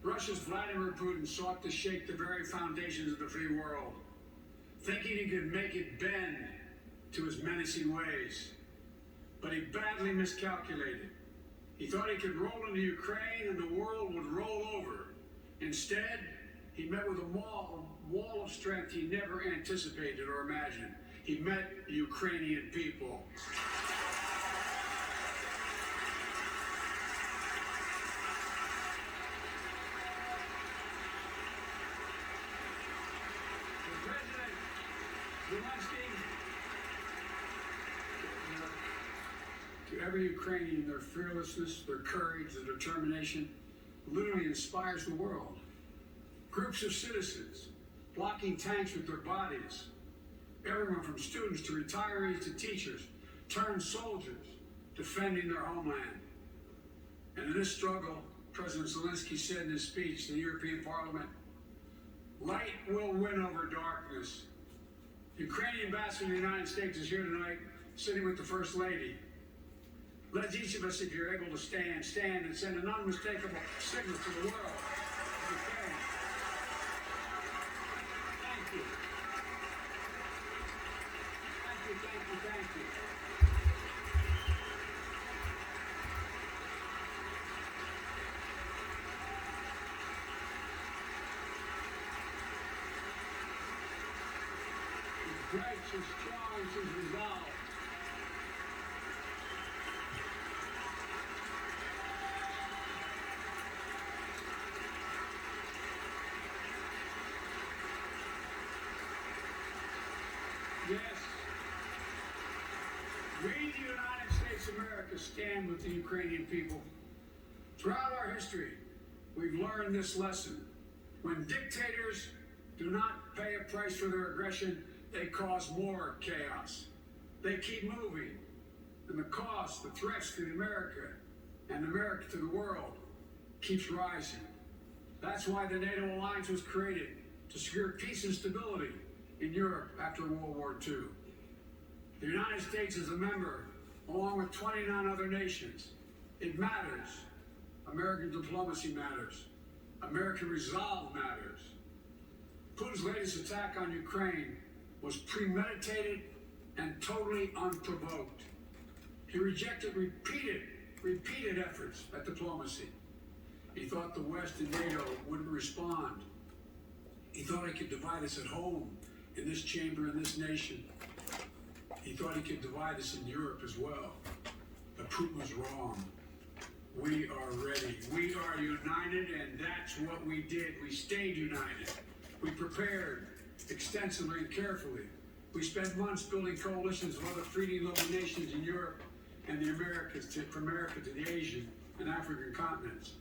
Russia's Vladimir Putin sought to shake the very foundations of the free world, thinking he could make it bend to his menacing ways. But he badly miscalculated. He thought he could roll into Ukraine and the world would roll over. Instead, he met with a wall of strength he never anticipated or imagined. He met the Ukrainian people. To every Ukrainian, their fearlessness, their courage, their determination literally inspires the world. Groups of citizens blocking tanks with their bodies, everyone from students to retirees to teachers, turned soldiers defending their homeland. And in this struggle, President Zelensky said in his speech to the European Parliament, "Light will win over darkness." The Ukrainian ambassador to the United States is here tonight, sitting with the First Lady. Let each of us, if you're able to stand and send an unmistakable signal to the world. Okay. Thank you. Thank you, thank you, thank you. She's great, she's strong, she's resolved. Yes, we, the United States of America, stand with the Ukrainian people. Throughout our history, we've learned this lesson. When dictators do not pay a price for their aggression, they cause more chaos. They keep moving, and the cost, the threats to America and America to the world keeps rising. That's why the NATO alliance was created, to secure peace and stability in Europe after World War II. The United States is a member, along with 29 other nations. It matters. American diplomacy matters. American resolve matters. Putin's latest attack on Ukraine was premeditated and totally unprovoked. He rejected repeated efforts at diplomacy. He thought the West and NATO wouldn't respond. He thought he could divide us at home, in this chamber, in this nation. He thought he could divide us in Europe as well. But Putin was wrong. We are ready. We are united, and that's what we did. We stayed united. We prepared extensively and carefully. We spent months building coalitions of other freedom-loving nations in Europe and the Americas, from America to the Asian and African continents,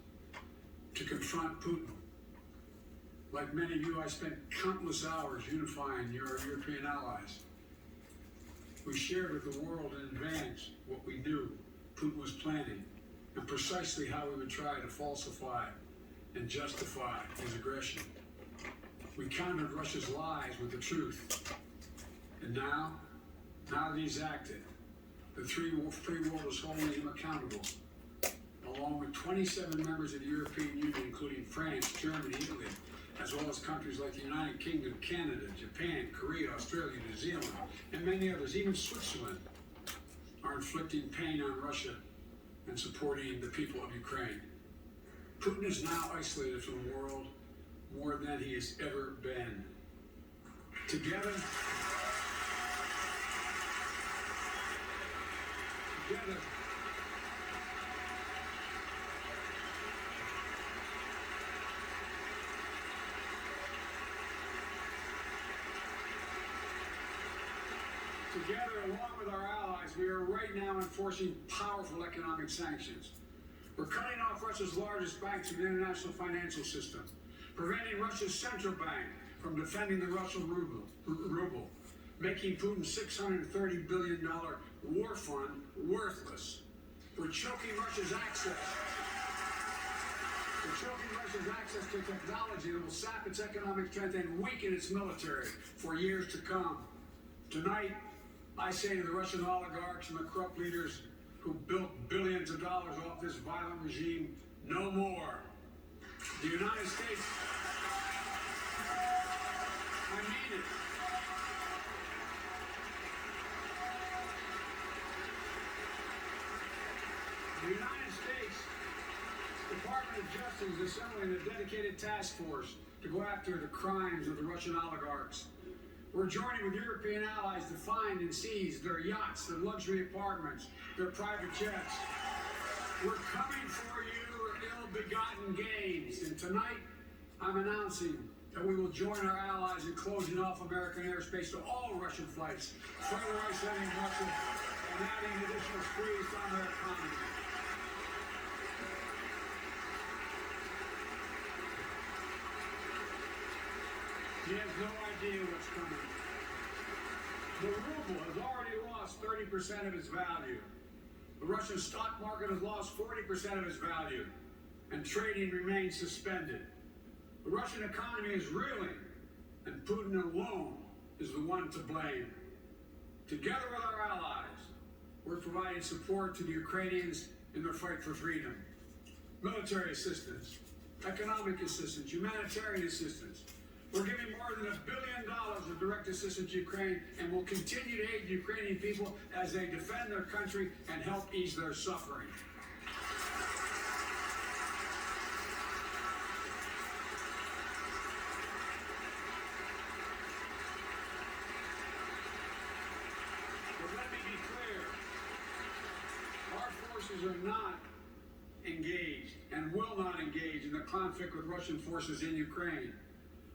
to confront Putin. Like many of you, I spent countless hours unifying your European allies. We shared with the world in advance what we knew Putin was planning and precisely how he would try to falsify and justify his aggression. We countered Russia's lies with the truth. And now that he's acted, the free world is holding him accountable, along with 27 members of the European Union, including France, Germany, Italy, as well as countries like the United Kingdom, Canada, Japan, Korea, Australia, New Zealand, and many others. Even Switzerland are inflicting pain on Russia and supporting the people of Ukraine. Putin is now isolated from the world more than he has ever been. Together, along with our allies, we are right now enforcing powerful economic sanctions. We're cutting off Russia's largest banks from the international financial system, preventing Russia's central bank from defending the Russian ruble, making Putin's $630 billion war fund worthless. We're choking Russia's access. To technology that will sap its economic strength and weaken its military for years to come. Tonight, I say to the Russian oligarchs and the corrupt leaders who built billions of dollars off this violent regime, no more. The United States, I mean it. The United States Department of Justice is assembling a dedicated task force to go after the crimes of the Russian oligarchs. We're joining with European allies to find and seize their yachts, their luxury apartments, their private jets. We're coming for you, ill-begotten gains. And tonight, I'm announcing that we will join our allies in closing off American airspace to all Russian flights, further isolating Russia and adding additional squeeze on their economy. He has no idea what's coming. The ruble has already lost 30% of its value. The Russian stock market has lost 40% of its value, and trading remains suspended. The Russian economy is reeling, and Putin alone is the one to blame. Together with our allies, we're providing support to the Ukrainians in their fight for freedom. Military assistance, economic assistance, humanitarian assistance. We're giving more than $1 billion of direct assistance to Ukraine, and will continue to aid the Ukrainian people as they defend their country and help ease their suffering. But let me be clear, our forces are not engaged and will not engage in the conflict with Russian forces in Ukraine.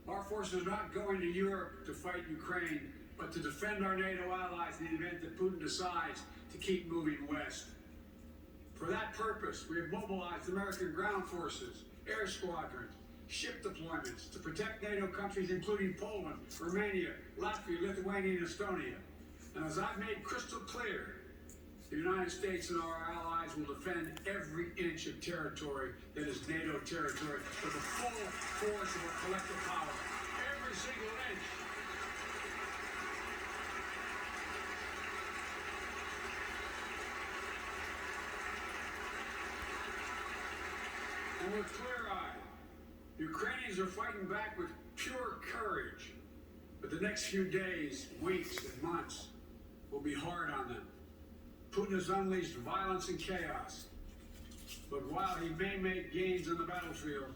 Our forces are not going to Europe to fight Ukraine, but to defend our NATO allies in the event that Putin decides to keep moving west. For that purpose, we have mobilized American ground forces, air squadrons, ship deployments to protect NATO countries including Poland, Romania, Latvia, Lithuania, and Estonia. And as I've made crystal clear, the United States and our allies will defend every inch of territory that is NATO territory with the full force of our collective power. Every single inch. And we're clear-eyed. Ukrainians are fighting back with pure courage. But the next few days, weeks, and months will be hard on them. Putin has unleashed violence and chaos. But while he may make gains on the battlefield,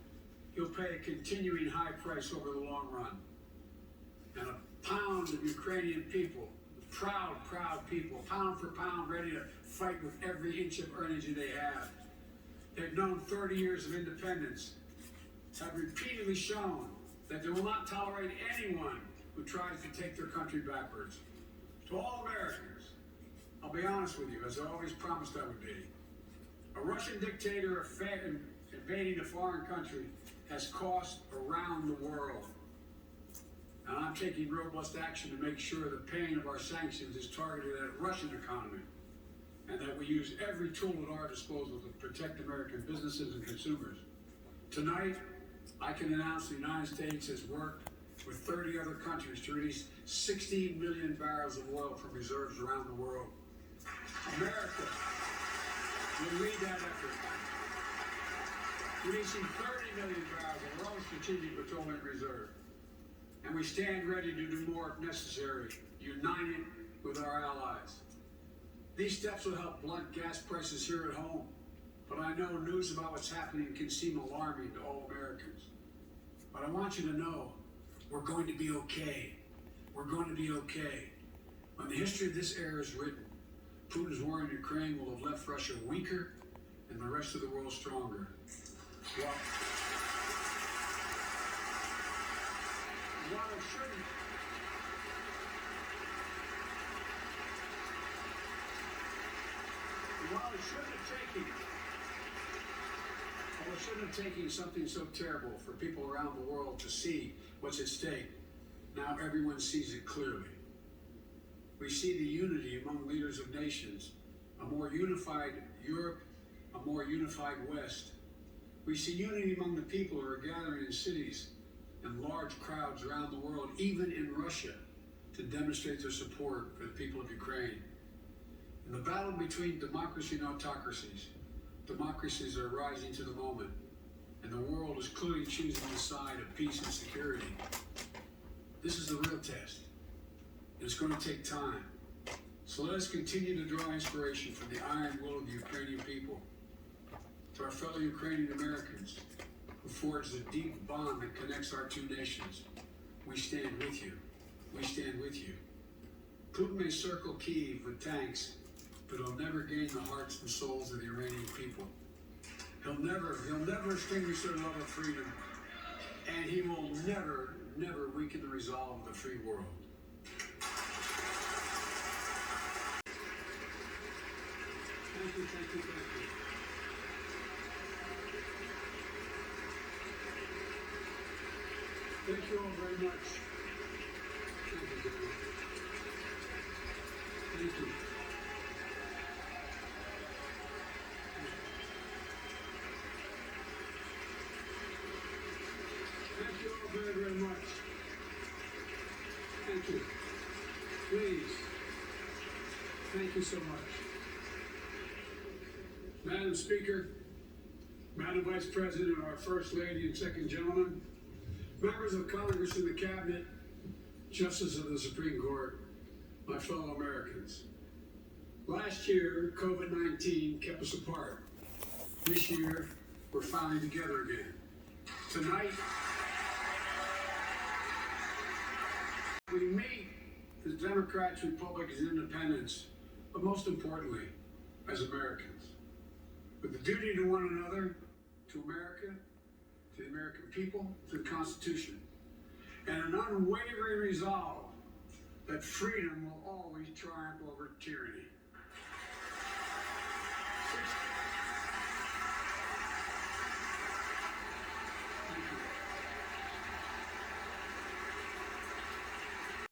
he'll pay a continuing high price over the long run. And a pound of Ukrainian people, proud people, pound for pound, ready to fight with every inch of energy they have. They've known 30 years of independence, have repeatedly shown that they will not tolerate anyone who tries to take their country backwards. To all Americans, I'll be honest with you, as I always promised I would be. A Russian dictator invading a foreign country has cost around the world. And I'm taking robust action to make sure the pain of our sanctions is targeted at the Russian economy, and that we use every tool at our disposal to protect American businesses and consumers. Tonight, I can announce the United States has worked with 30 other countries to release 16 million barrels of oil from reserves around the world. America will lead that effort, releasing 30 million barrels of our own strategic petroleum reserve. And we stand ready to do more if necessary, united with our allies. These steps will help blunt gas prices here at home, but I know news about what's happening can seem alarming to all Americans. But I want you to know, we're going to be okay. We're going to be okay. When the history of this era is written, Putin's war in Ukraine will have left Russia weaker and the rest of the world stronger. While it shouldn't have taken something so terrible for people around the world to see what's at stake, now everyone sees it clearly. We see the unity among leaders of nations, a more unified Europe, a more unified West. We see unity among the people who are gathering in cities and large crowds around the world, even in Russia, to demonstrate their support for the people of Ukraine. In the battle between democracy and autocracies, democracies are rising to the moment, and and the world is clearly choosing the side of peace and security. This is the real test, and it's going to take time. So let us continue to draw inspiration from the iron will of the Ukrainian people. To our fellow Ukrainian Americans who forged the deep bond that connects our two nations, we stand with you. We stand with you. Putin may circle Kyiv with tanks, but he'll never gain the hearts and souls of the Iranian people. He'll never extinguish their love of freedom, and he will never weaken the resolve of the free world. Thank you, thank you, thank you. Thank you all very much. Thank you, very much. Thank you. Thank you all very, very much. Thank you. Please. Thank you so much. Madam Speaker, Madam Vice President, our First Lady and Second Gentleman, members of Congress and the Cabinet, Justices of the Supreme Court, my fellow Americans. Last year, COVID-19 kept us apart. This year, we're finally together again. Tonight, we meet as Democrats, Republicans, and Independents, but most importantly, as Americans. With the duty to one another, to America, to the American people, to the Constitution, and an unwavering resolve that freedom will always triumph over tyranny.